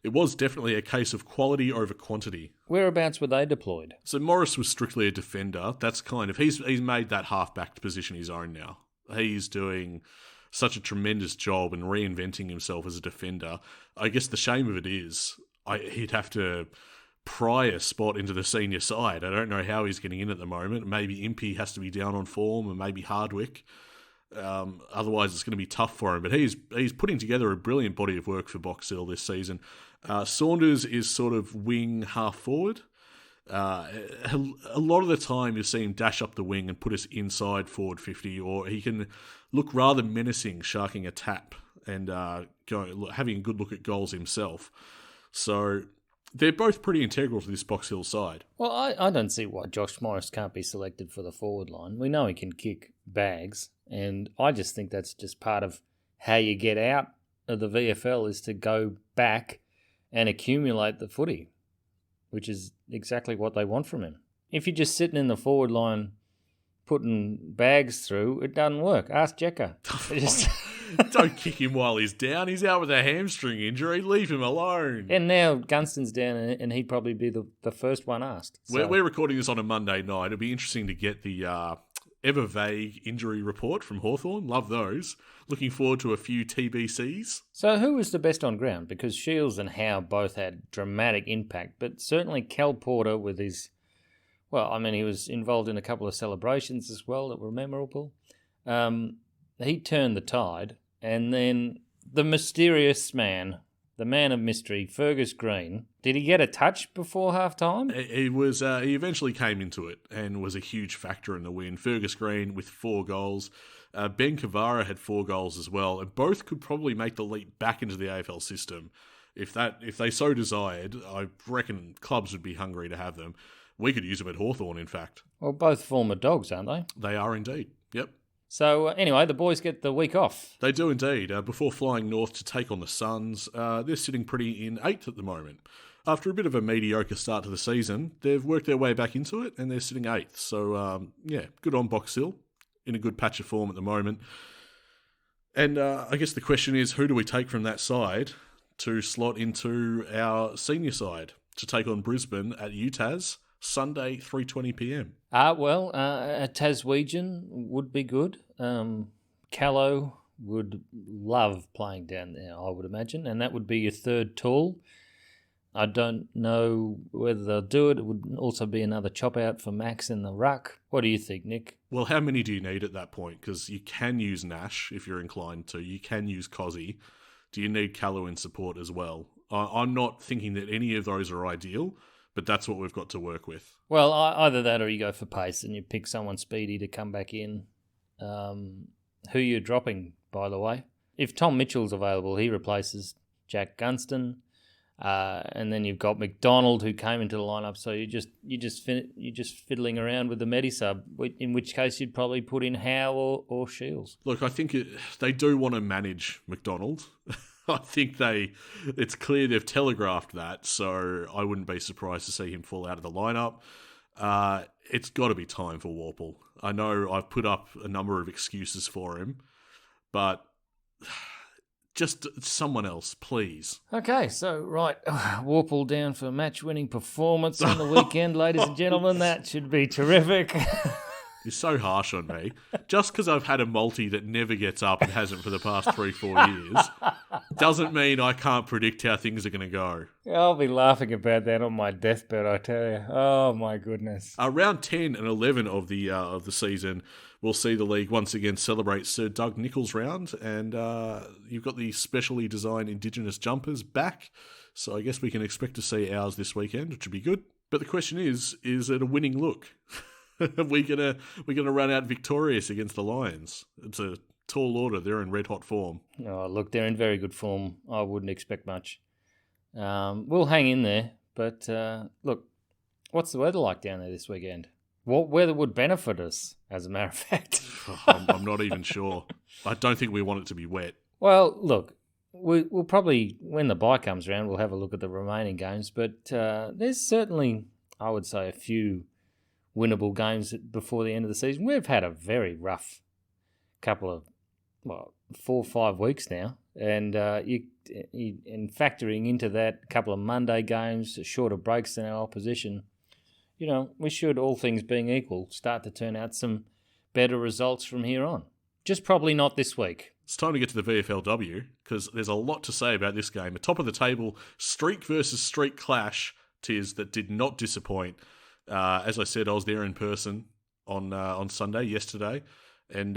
it was definitely a case of quality over quantity. Whereabouts were they deployed? So Morris was strictly a defender. That's kind of... He's made that half-back position his own now. He's doing such a tremendous job and reinventing himself as a defender. I guess the shame of it is he'd have to pry a spot into the senior side. I don't know how he's getting in at the moment. Maybe Impey has to be down on form, and maybe Hardwick. Otherwise, it's going to be tough for him. But he's putting together a brilliant body of work for Box Hill this season. Saunders is sort of wing half forward. A lot of the time, you'll see him dash up the wing and put us inside forward 50, or he can look rather menacing, sharking a tap and having a good look at goals himself. So they're both pretty integral to this Box Hill side. Well, I don't see why Josh Morris can't be selected for the forward line. We know he can kick bags, and I just think that's just part of how you get out of the VFL is to go back and accumulate the footy, which is exactly what they want from him. If you're just sitting in the forward line putting bags through, it doesn't work. Ask Jekka. Don't kick him while he's down. He's out with a hamstring injury. Leave him alone. And now Gunston's down, and he'd probably be the first one asked. So. We're recording this on a Monday night. It'll be interesting to get the ever vague injury report from Hawthorn. Love those. Looking forward to a few TBCs. So who was the best on ground? Because Shields and Howe both had dramatic impact, but certainly Cal Porter with his... Well, I mean, he was involved in a couple of celebrations as well that were memorable. He turned the tide, and then the mysterious man, the man of mystery, Fergus Green. Did he get a touch before half-time? He eventually came into it and was a huge factor in the win. Fergus Green with 4 goals. Ben Kavara had 4 goals as well, and both could probably make the leap back into the AFL system. If they so desired, I reckon clubs would be hungry to have them. We could use them at Hawthorn, in fact. Well, both former Dogs, aren't they? They are indeed, yep. So, anyway, the boys get the week off. They do indeed. Before flying north to take on the Suns, they're sitting pretty in 8th at the moment. After a bit of a mediocre start to the season, they've worked their way back into it, and they're sitting 8th. So, good on Box Hill, in a good patch of form at the moment. And I guess the question is, who do we take from that side to slot into our senior side to take on Brisbane at UTAS Sunday, 3:20pm? A Taswegian would be good. Callow would love playing down there, I would imagine, and that would be your third tall. I don't know whether they'll do it. It would also be another chop out for Max in the ruck. What do you think, Nick? Well, how many do you need at that point? Because you can use Nash if you're inclined to. You can use Cozzy. Do you need Callow in support as well? I'm not thinking that any of those are ideal, but that's what we've got to work with. Well, either that or you go for pace and you pick someone speedy to come back in. Who you're dropping, by the way. If Tom Mitchell's available, he replaces Jack Gunston. And then you've got McDonald who came into the lineup, so you're just fiddling around with the Medisub. In which case, you'd probably put in Howe or Shields. Look, I think they do want to manage McDonald. I think it's clear they've telegraphed that, so I wouldn't be surprised to see him fall out of the lineup. it's got to be time for Warple. I know I've put up a number of excuses for him, but just someone else, please. Okay, so, right, Warple down for match-winning performance on the weekend, ladies and gentlemen. That should be terrific. You're so harsh on me. Just because I've had a multi that never gets up and hasn't for the past 3-4 years doesn't mean I can't predict how things are going to go. I'll be laughing about that on my deathbed, I tell you. Oh, my goodness. Round 10 and 11 of the season, we'll see the league once again celebrate Sir Doug Nicholls round, and you've got the specially designed Indigenous jumpers back, so I guess we can expect to see ours this weekend, which would be good. But the question is it a winning look? Are we gonna run out victorious against the Lions? It's a tall order. They're in red hot form. Oh, look, they're in very good form. I wouldn't expect much. We'll hang in there, but look, what's the weather like down there this weekend? What weather would benefit us, as a matter of fact? I'm not even sure. I don't think we want it to be wet. Well, look, we'll probably, when the bye comes around, we'll have a look at the remaining games, but there's certainly, I would say, a few winnable games before the end of the season. We've had a very rough couple of, 4 or 5 weeks now, and in factoring into that a couple of Monday games, shorter breaks than our opposition, we should, all things being equal, start to turn out some better results from here on. Just probably not this week. It's time to get to the VFLW, because there's a lot to say about this game. A top of the table streak versus streak clash, tis, that did not disappoint. As I said, I was there in person on Sunday, yesterday, and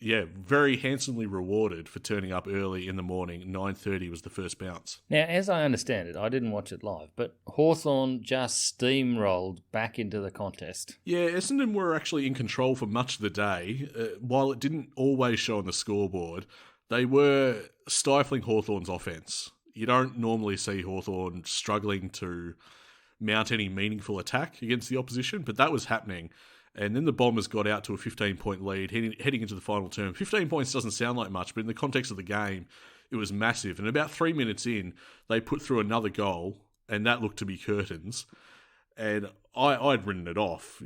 very handsomely rewarded for turning up early in the morning. 9:30 was the first bounce. Now, as I understand it, I didn't watch it live, but Hawthorn just steamrolled back into the contest. Yeah, Essendon were actually in control for much of the day. While it didn't always show on the scoreboard, they were stifling Hawthorn's offence. You don't normally see Hawthorn struggling to mount any meaningful attack against the opposition, but that was happening. And then the Bombers got out to a 15-point lead heading into the final term. 15 points doesn't sound like much, but in the context of the game, it was massive. And about 3 minutes in, they put through another goal, and that looked to be curtains. And I'd written it off.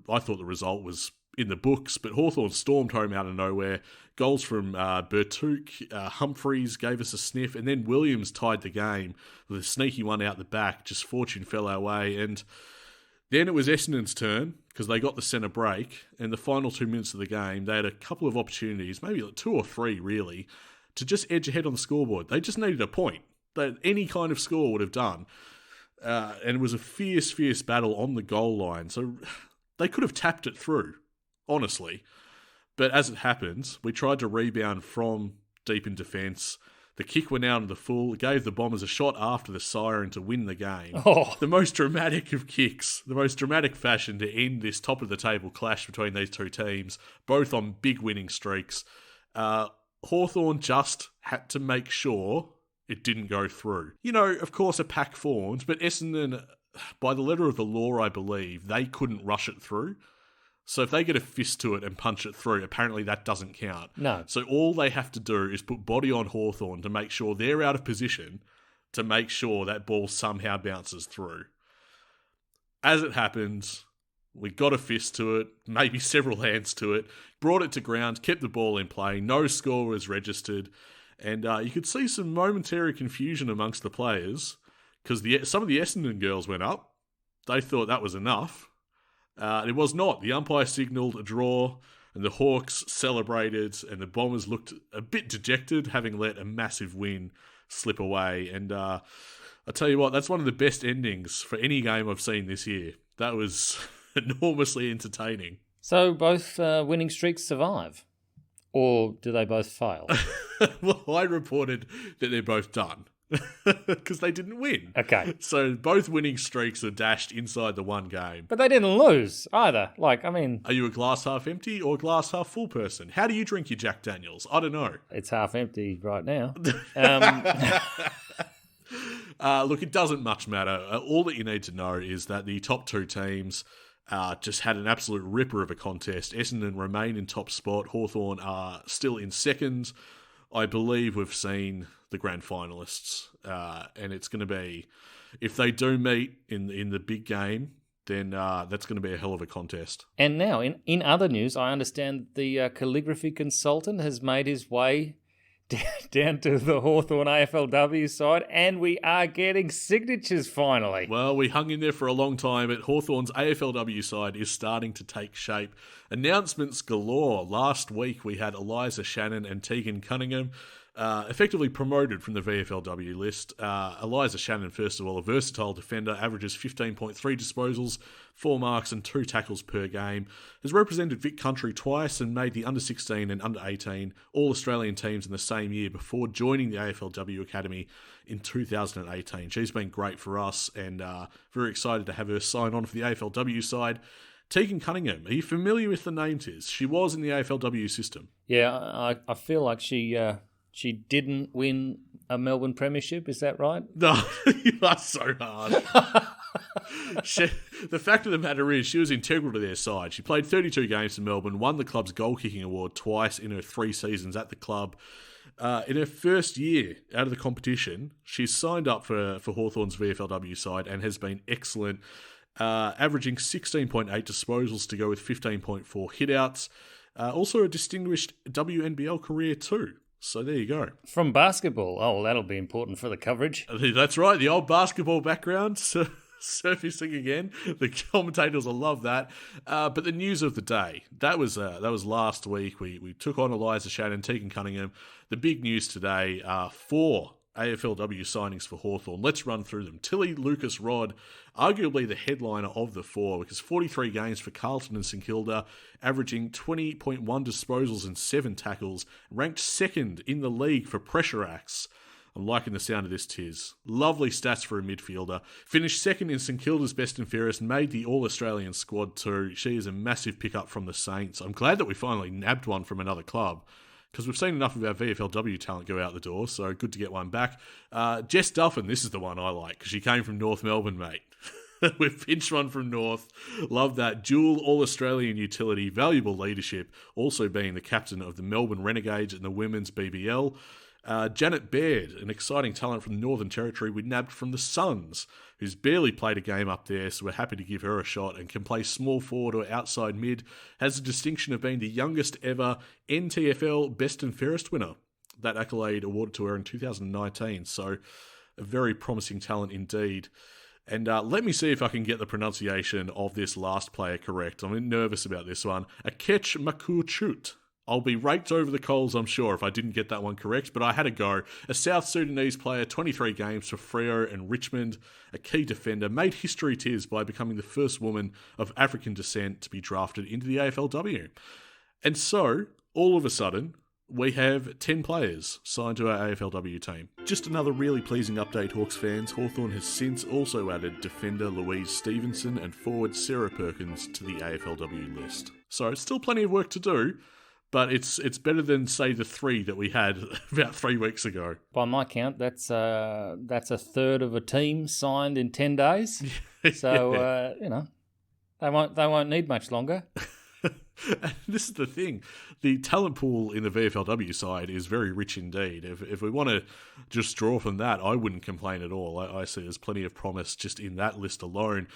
I thought the result was in the books, but Hawthorn stormed home out of nowhere. Goals from Bertuk, Humphreys gave us a sniff, and then Williams tied the game with a sneaky one out the back. Just fortune fell our way, and then it was Essendon's turn, because they got the centre break, and the final 2 minutes of the game, they had a couple of opportunities, maybe 2 or 3 really, to just edge ahead on the scoreboard. They just needed a point that any kind of score would have done. And it was a fierce, fierce battle on the goal line. So they could have tapped it through, honestly. But as it happens, we tried to rebound from deep in defence. The kick went out of the full. It gave the Bombers a shot after the siren to win the game. Oh. The most dramatic of kicks, the most dramatic fashion to end this top-of-the-table clash between these two teams, both on big winning streaks. Hawthorn just had to make sure it didn't go through. Of course, a pack formed, but Essendon, by the letter of the law, I believe, they couldn't rush it through. So if they get a fist to it and punch it through, apparently that doesn't count. No. So all they have to do is put body on Hawthorn to make sure they're out of position, to make sure that ball somehow bounces through. As it happens, we got a fist to it, maybe several hands to it, brought it to ground, kept the ball in play, no score was registered, and you could see some momentary confusion amongst the players, because some of the Essendon girls went up. They thought that was enough. It was not. The umpire signalled a draw, and the Hawks celebrated, and the Bombers looked a bit dejected, having let a massive win slip away. And I tell you what, that's one of the best endings for any game I've seen this year. That was enormously entertaining. So both winning streaks survive? Or do they both fail? Well, I reported that they're both done. Because they didn't win. Okay. So both winning streaks are dashed inside the one game. But they didn't lose either. Are you a glass half empty or glass half full person? How do you drink your Jack Daniels? I don't know. It's half empty right now. Look, it doesn't much matter. All that you need to know is that the top two teams just had an absolute ripper of a contest. Essendon remain in top spot. Hawthorn are still in second. I believe we've seen the grand finalists, and it's going to be, if they do meet in the big game, then that's going to be a hell of a contest. And now, in other news, I understand the calligraphy consultant has made his way down to the Hawthorn AFLW side, and we are getting signatures finally. Well, we hung in there for a long time, but Hawthorn's AFLW side is starting to take shape. Announcements galore. Last week we had Eliza Shannon and Tegan Cunningham effectively promoted from the VFLW list. Eliza Shannon, first of all, a versatile defender, averages 15.3 disposals, 4 marks and 2 tackles per game, has represented Vic Country twice and made the under-16 and under-18 All-Australian teams in the same year before joining the AFLW Academy in 2018. She's been great for us and very excited to have her sign on for the AFLW side. Tegan Cunningham, are you familiar with the name, Tiz? She was in the AFLW system. Yeah, I feel like she didn't win a Melbourne premiership, is that right? No, you are so hard. The fact of the matter is, she was integral to their side. She played 32 games for Melbourne, won the club's goal-kicking award twice in her 3 seasons at the club. In her first year out of the competition, she's signed up for Hawthorn's VFLW side and has been excellent, averaging 16.8 disposals to go with 15.4 hitouts. Also a distinguished WNBL career too. So there you go. From basketball. Oh, well, that'll be important for the coverage. That's right. The old basketball background surfacing again. The commentators will love that. But the news of the day, that was last week. We took on Eliza Shannon, Tegan Cunningham. The big news today are 4 AFLW signings for Hawthorn. Let's run through them. Tilly Lucas Rod, arguably the headliner of the 4, because 43 games for Carlton and St Kilda, averaging 20.1 disposals and 7 tackles, ranked second in the league for pressure acts. I'm liking the sound of this, Tiz. Lovely stats for a midfielder. Finished second in St Kilda's best and fairest, made the All-Australian squad too. She is a massive pickup from the Saints. I'm glad that we finally nabbed one from another club, because we've seen enough of our VFLW talent go out the door, so good to get one back. Jess Duffin, this is the one I like, because she came from North Melbourne, mate. We've pinched one from North. Love that. Dual All-Australian utility, valuable leadership, also being the captain of the Melbourne Renegades in the women's BBL. Janet Baird, an exciting talent from the Northern Territory we nabbed from the Suns, who's barely played a game up there, so we're happy to give her a shot and can play small forward or outside mid. Has the distinction of being the youngest ever NTFL Best and Fairest winner. That accolade awarded to her in 2019, so a very promising talent indeed. And let me see if I can get the pronunciation of this last player correct. I'm nervous about this one. Akech Makuchut. I'll be raked over the coals, I'm sure, if I didn't get that one correct, but I had a go. A South Sudanese player, 23 games for Freo and Richmond, a key defender, made history, Tiz, by becoming the first woman of African descent to be drafted into the AFLW. And so, all of a sudden, we have 10 players signed to our AFLW team. Just another really pleasing update, Hawks fans. Hawthorn has since also added defender Louise Stevenson and forward Sarah Perkins to the AFLW list. So, it's still plenty of work to do, but it's better than, say, the 3 that we had about 3 weeks ago. By my count, that's a third of a team signed in 10 days. So Yeah. they won't need much longer. And this is the thing. The talent pool in the VFLW side is very rich indeed. If we want to just draw from that, I wouldn't complain at all. I see there's plenty of promise just in that list alone.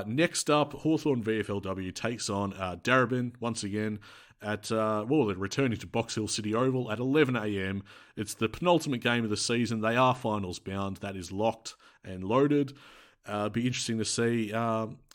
Next up, Hawthorn VFLW takes on Darebin once again. They're returning to Box Hill City Oval at 11 a.m. It's the penultimate game of the season. They are finals bound. That is locked and loaded. Be interesting to see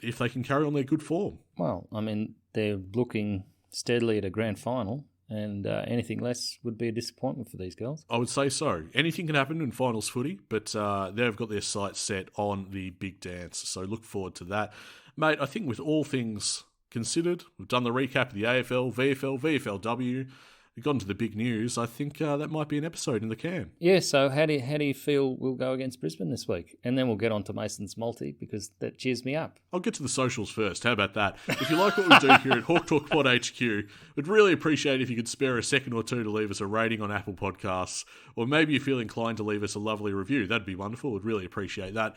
if they can carry on their good form. Well, I mean, they're looking steadily at a grand final, and anything less would be a disappointment for these girls. I would say so. Anything can happen in finals footy, but they've got their sights set on the big dance, so look forward to that. Mate, I think with all things considered, we've done the recap of the AFL, VFL, VFLW, we've gotten to the big news. I think that might be an episode in the can. Yeah, so how do you feel we'll go against Brisbane this week? And then we'll get on to Mason's multi, because that cheers me up. I'll get to the socials first. How about that? If you like what we do here at Hawk Talk Pod HQ, we'd really appreciate if you could spare a second or two to leave us a rating on Apple Podcasts, or maybe you feel inclined to leave us a lovely review. That'd be wonderful. We'd really appreciate that.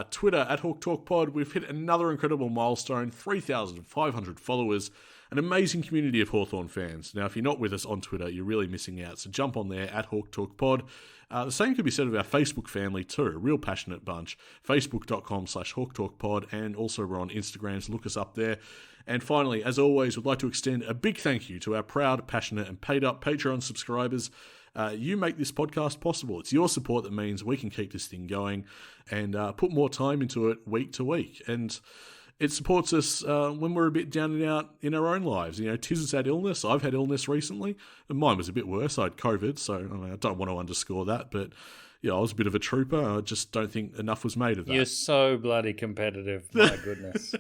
Twitter at Hawk Talk Pod. We've hit another incredible milestone, 3,500 followers. an amazing community of Hawthorn fans. Now, if you're not with us on Twitter, you're really missing out. So jump on there at Hawk Talk Pod. The same could be said of our Facebook family too, a real passionate bunch. Facebook.com/Hawk Talk Pod, and also we're on Instagram, so look us up there. And finally, as always, we'd like to extend a big thank you to our proud, passionate, and paid-up Patreon subscribers. You make this podcast possible. It's your support that means we can keep this thing going and put more time into it week to week. And it supports us when we're a bit down and out in our own lives. You know, Tiz has had illness. I've had illness recently. And mine was a bit worse. I had COVID, so I don't want to underscore that. But, yeah, I was a bit of a trooper. I just don't think enough was made of that. You're so bloody competitive. My goodness.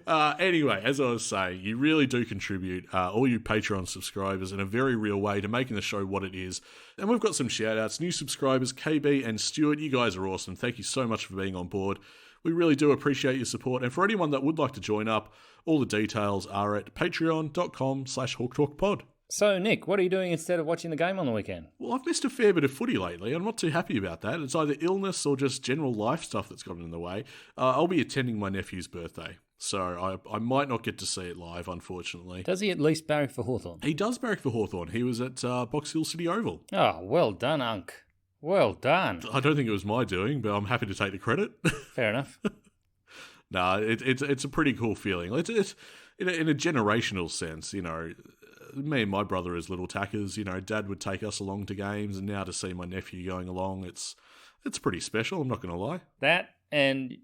Anyway, as I was saying, you really do contribute, all you Patreon subscribers, in a very real way to making the show what it is. And we've got some shout-outs. New subscribers, KB and Stuart, you guys are awesome. Thank you so much for being on board. We really do appreciate your support. And for anyone that would like to join up, all the details are at patreon.com/HawkTalkPod. So, Nick, what are you doing instead of watching the game on the weekend? Well, I've missed a fair bit of footy lately. I'm not too happy about that. It's either illness or just general life stuff that's gotten in the way. I'll be attending my nephew's birthday, so I might not get to see it live, unfortunately. Does he at least barrack for Hawthorn? He does barrack for Hawthorn. He was at Box Hill City Oval. Oh, well done, Unc. Well done. I don't think it was my doing, but I'm happy to take the credit. Fair enough. No, it's a pretty cool feeling. It's in a generational sense, you know. Me and my brother as little tackers, you know, Dad would take us along to games, and now to see my nephew going along, it's pretty special, I'm not going to lie. That and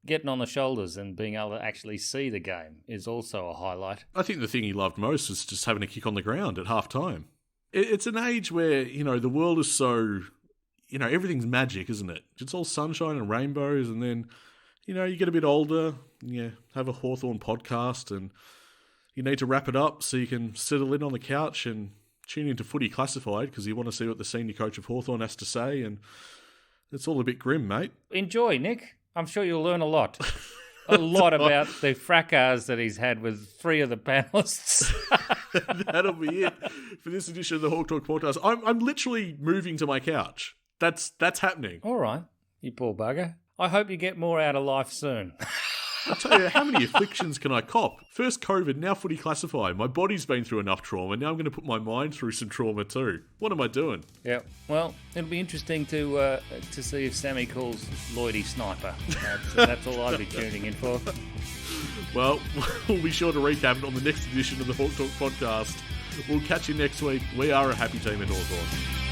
getting on the shoulders and being able to actually see the game is also a highlight. I think the thing he loved most was just having a kick on the ground at half time. It's an age where, you know, the world is so, you know, everything's magic, isn't it? It's all sunshine and rainbows, and then, you know, you get a bit older, have a Hawthorn podcast, and you need to wrap it up so you can settle in on the couch and tune into Footy Classified because you want to see what the senior coach of Hawthorn has to say, and it's all a bit grim, mate. Enjoy, Nick. I'm sure you'll learn a lot. A lot about the fracas that he's had with 3 of the panellists. That'll be it for this edition of the Hawk Talk podcast. I'm literally moving to my couch. That's happening. All right, you poor bugger. I hope you get more out of life soon. I tell you, how many afflictions can I cop? First COVID, now Footy Classified. My body's been through enough trauma. Now I'm going to put my mind through some trauma too. What am I doing? Yeah. Well, it'll be interesting to see if Sammy calls Lloydie Sniper. That's all I'd be tuning in for. Well, we'll be sure to recap it on the next edition of the Hawk Talk podcast. We'll catch you next week. We are a happy team in Hawthorn.